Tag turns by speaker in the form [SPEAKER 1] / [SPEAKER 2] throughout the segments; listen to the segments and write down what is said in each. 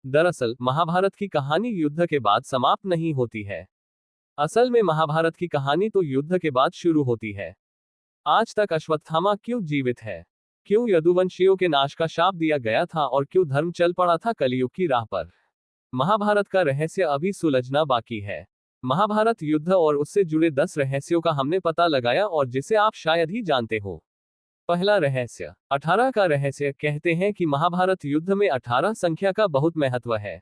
[SPEAKER 1] दरअसल महाभारत की कहानी युद्ध के बाद समाप्त नहीं होती है। असल में महाभारत की कहानी तो युद्ध के बाद शुरू होती है। आज तक अश्वत्थामा क्यों जीवित है, क्यों यदुवंशियों के नाश का शाप दिया गया था और क्यों धर्म चल पड़ा था कलयुग की राह पर। महाभारत का रहस्य अभी सुलझना बाकी है। महाभारत युद्ध और उससे जुड़े 10 रहस्यों का हमने पता लगाया और जिसे आप शायद ही जानते हो। पहला रहस्य, 18 का रहस्य। कहते हैं कि महाभारत युद्ध में 18 संख्या का बहुत महत्व है।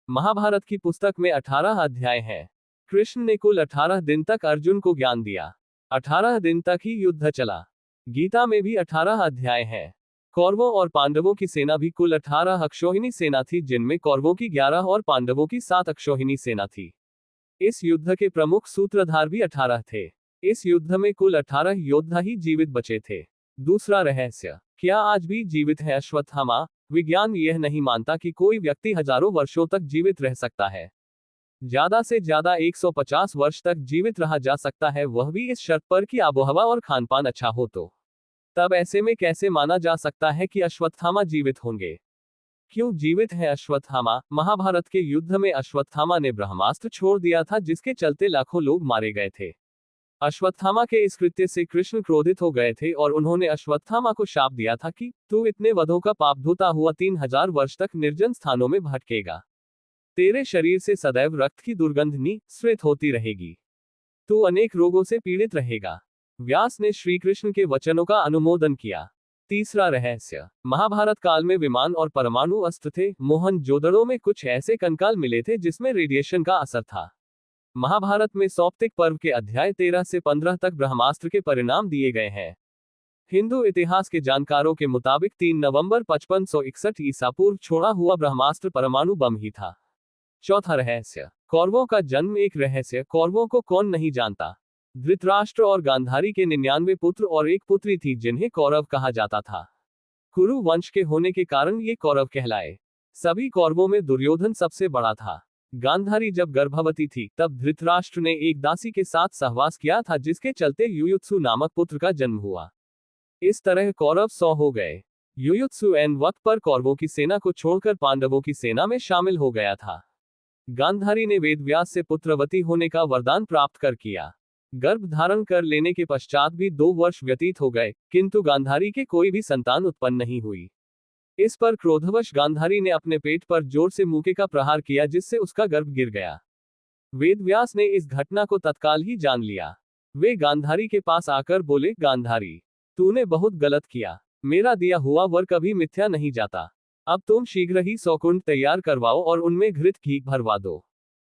[SPEAKER 1] महाभारत की पुस्तक में 18 अध्याय हैं। कृष्ण ने कुल 18 दिन तक अर्जुन को ज्ञान दिया। 18 दिन तक ही युद्ध चला। गीता में भी 18 अध्याय हैं। कौरवों और पांडवों की सेना भी कुल 18 अक्षौहिणी सेना थी, जिनमें कौरवों की 11 और पांडवों की 7 अक्षौहिणी सेना थी। इस युद्ध के प्रमुख सूत्रधार भी 18 थे। इस युद्ध में कुल 18 योद्धा ही जीवित बचे थे। दूसरा रहस्य, क्या आज भी जीवित है अश्वत्थामा? विज्ञान यह नहीं मानता कि कोई व्यक्ति हजारों वर्षों तक जीवित रह सकता है। ज्यादा से ज्यादा 150 वर्ष तक जीवित रहा जा सकता है, वह भी इस शर्त पर कि आबोहवा और खानपान अच्छा हो तो। तब ऐसे में कैसे माना जा सकता है कि अश्वत्थामा जीवित होंगे? क्यों जीवित है अश्वत्थामा? महाभारत के युद्ध में अश्वत्थामा ने ब्रह्मास्त्र छोड़ दिया था, जिसके चलते लाखों लोग मारे गए थे। अश्वत्थामा के इस कृत्य से कृष्ण क्रोधित हो गए थे और उन्होंने अश्वत्थामा को शाप दिया था कि तू इतने वधों का पाप धोता हुआ 3000 वर्ष तक निर्जन स्थानों में भटकेगा। तेरे शरीर से सदैव रक्त की दुर्गंध निःसृत होती रहेगी। तू अनेक रोगों से पीड़ित रहेगा। व्यास ने श्री कृष्ण के वचनों का अनुमोदन किया। तीसरा रहस्य, महाभारत काल में विमान और परमाणु अस्त्र थे। मोहनजोदड़ो में कुछ ऐसे कंकाल मिले थे जिसमें रेडिएशन का असर था। महाभारत में सौप्तिक पर्व के अध्याय 13 से 15 तक ब्रह्मास्त्र के परिणाम दिए गए हैं। हिंदू इतिहास के जानकारों के मुताबिक 3 नवंबर 5561 ईसा पूर्व छोड़ा हुआ ब्रह्मास्त्र परमाणु बम ही था। चौथा रहस्य, कौरवों का जन्म। एक रहस्य, कौरवों को कौन नहीं जानता। धृतराष्ट्र और गांधारी के 99 पुत्र और एक पुत्री थी, जिन्हें कौरव कहा जाता था। कुरु वंश के होने के कारण ये कौरव कहलाए। सभी कौरवों में दुर्योधन सबसे बड़ा था। गांधारी जब गर्भवती थी तब धृतराष्ट्र ने एक दासी के साथ सहवास किया था, जिसके चलते युयुत्सु नामक पुत्र का जन्म हुआ। इस तरह कौरव 100 हो गए। युयुत्सु एन वक्त पर कौरवों की सेना को छोड़कर पांडवों की सेना में शामिल हो गया था। गांधारी ने वेदव्यास से पुत्रवती होने का वरदान प्राप्त कर किया। गर्भ धारण कर लेने के पश्चात भी 2 वर्ष व्यतीत हो गए, किंतु गांधारी के कोई भी संतान उत्पन्न नहीं हुई। इस पर क्रोधवश गांधारी ने अपने पेट पर जोर से मुक्के का प्रहार किया, जिससे उसका गर्भ गिर गया। वेदव्यास ने इस घटना को तत्काल ही जान लिया। वे गांधारी के पास आकर बोले, गांधारी, तूने बहुत गलत किया। मेरा दिया हुआ वर कभी मिथ्या नहीं जाता। अब तुम शीघ्र ही 100 कुंड तैयार करवाओ और उनमें घृत घी भरवा दो।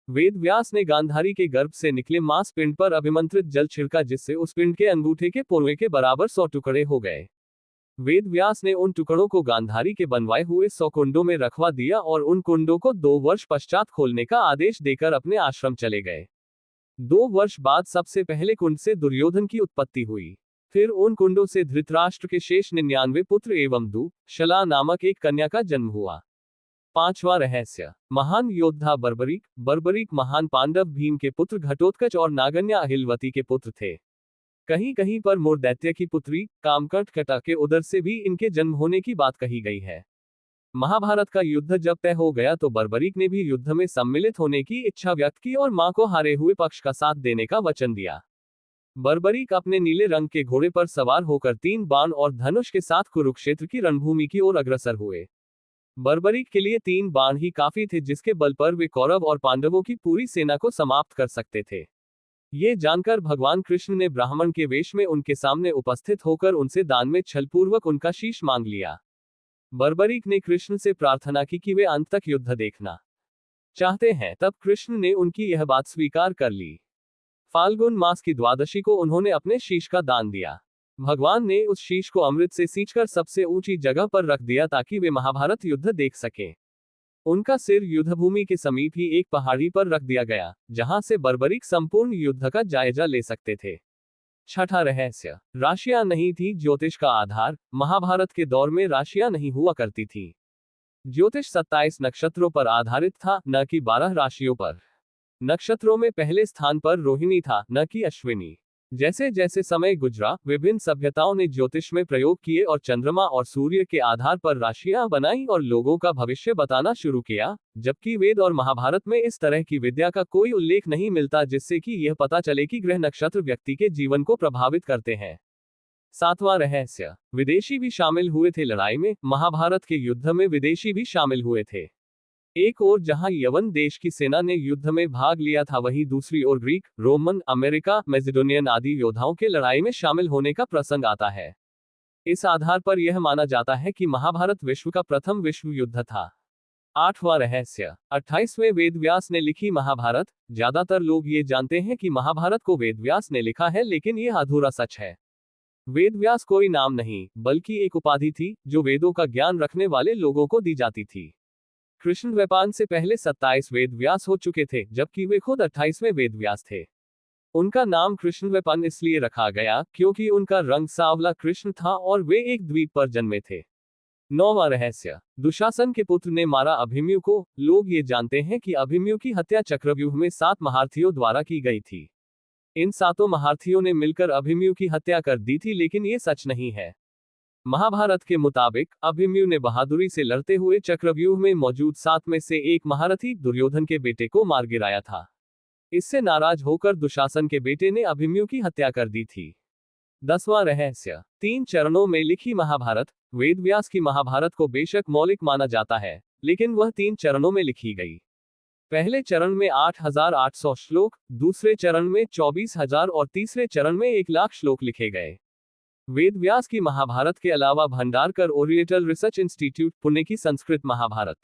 [SPEAKER 1] वेदव्यास ने गांधारी के गर्भ से निकले मांस पिंड पर अभिमंत्रित जल छिड़का, जिससे उस पिंड के अंगूठे के पोर्वे के बराबर 100 टुकड़े हो गए। वेदव्यास ने उन टुकड़ों को गांधारी के बनवाए हुए 100 कुंडों में रखवा दिया और उन कुंडों को 2 वर्ष पश्चात खोलने का आदेश देकर अपने आश्रम चले गए। 2 वर्ष बाद सबसे पहले कुंड से दुर्योधन की उत्पत्ति हुई। फिर उन कुंडों से धृतराष्ट्र के शेष 99 पुत्र एवं दुःशला नामक एक कन्या का जन्म हुआ। पांचवा रहस्य, महान योद्धा बर्बरीक। बर्बरीक महान पांडव भीम के पुत्र घटोत्कच और नागन्या अहिलवती के पुत्र थे। कहीं कहीं पर मोरदैत्य की पुत्री कामकटकटा के उदर से भी इनके जन्म होने की बात कही गई है। महाभारत का युद्ध जब तय हो गया तो बर्बरीक ने भी युद्ध में सम्मिलित होने की इच्छा व्यक्त की और मां को हारे हुए पक्ष का साथ देने का वचन दिया। बर्बरीक अपने नीले रंग के घोड़े पर सवार होकर 3 बाण और धनुष के साथ कुरुक्षेत्र की रणभूमि की ओर अग्रसर हुए। बर्बरीक के लिए 3 बाण ही काफी थे, जिसके बल पर वे कौरव और पांडवों की पूरी सेना को समाप्त कर सकते थे। ये जानकर भगवान कृष्ण ने ब्राह्मण के वेश में उनके सामने उपस्थित होकर उनसे दान में छलपूर्वक उनका शीश मांग लिया। बर्बरीक ने कृष्ण से प्रार्थना की कि वे अंत तक युद्ध देखना चाहते हैं। तब कृष्ण ने उनकी यह बात स्वीकार कर ली। फाल्गुन मास की द्वादशी को उन्होंने अपने शीश का दान दिया। भगवान ने उस शीश को अमृत से सींचकर सबसे ऊंची जगह पर रख दिया ताकि वे महाभारत युद्ध देख सकें। उनका सिर युद्धभूमि के समीप ही एक पहाड़ी पर रख दिया गया, जहां से बर्बरीक संपूर्ण युद्ध का जायजा ले सकते थे। छठा रहस्य, राशियां नहीं थी ज्योतिष का आधार। महाभारत के दौर में राशियां नहीं हुआ करती थी। ज्योतिष 27 नक्षत्रों पर आधारित था, न कि 12 राशियों पर। नक्षत्रों में पहले स्थान पर रोहिणी था, न कि अश्विनी। जैसे जैसे समय गुजरा, विभिन्न सभ्यताओं ने ज्योतिष में प्रयोग किए और चंद्रमा और सूर्य के आधार पर राशियां बनाई और लोगों का भविष्य बताना शुरू किया, जबकि वेद और महाभारत में इस तरह की विद्या का कोई उल्लेख नहीं मिलता जिससे कि यह पता चले कि ग्रह नक्षत्र व्यक्ति के जीवन को प्रभावित करते हैं। सातवां रहस्य, विदेशी भी शामिल हुए थे लड़ाई में। महाभारत के युद्ध में विदेशी भी शामिल हुए थे। एक ओर जहां यवन देश की सेना ने युद्ध में भाग लिया था, वहीं दूसरी ओर ग्रीक, रोमन, अमेरिका, मैसेडोनियन आदि योद्धाओं के लड़ाई में शामिल होने का प्रसंग आता है। इस आधार पर यह माना जाता है कि महाभारत विश्व का प्रथम विश्व युद्ध था। आठवां रहस्य, 28वें वेदव्यास ने लिखी महाभारत। ज्यादातर लोग ये जानते हैं कि महाभारत को वेदव्यास ने लिखा है, लेकिन यह अधूरा सच है। वेदव्यास कोई नाम नहीं, बल्कि एक उपाधि थी जो वेदों का ज्ञान रखने वाले लोगों को दी जाती थी। कृष्णद्वैपायन से पहले 27 वेदव्यास हो चुके थे, जबकि वे खुद 28वें वेदव्यास थे। उनका नाम कृष्णद्वैपायन इसलिए रखा गया क्योंकि उनका रंग सांवला कृष्ण था और वे एक द्वीप पर जन्मे थे। नौवां रहस्य, दुशासन के पुत्र ने मारा अभिमन्यु को। लोग ये जानते हैं कि अभिमन्यु की हत्या चक्रव्यूह में 7 महारथियों द्वारा की गई थी। इन 7 महारथियों ने मिलकर अभिमन्यु की हत्या कर दी थी, लेकिन ये सच नहीं है। महाभारत के मुताबिक अभिमन्यु ने बहादुरी से लड़ते हुए चक्रव्यूह में मौजूद 7 में से एक महारथी दुर्योधन के बेटे को मार गिराया था। इससे नाराज होकर दुशासन के बेटे ने अभिमन्यु की हत्या कर दी थी। 10वां रहस्य, 3 चरणों में लिखी महाभारत। वेदव्यास की महाभारत को बेशक मौलिक माना जाता है, लेकिन वह 3 चरणों में लिखी गई। पहले चरण में 8800 श्लोक, दूसरे चरण में 24,000 और तीसरे चरण में 1,00,000 श्लोक लिखे गए। वेदव्यास की महाभारत के अलावा Bhandarkar oriental research institute, Pune की संस्कृत महाभारत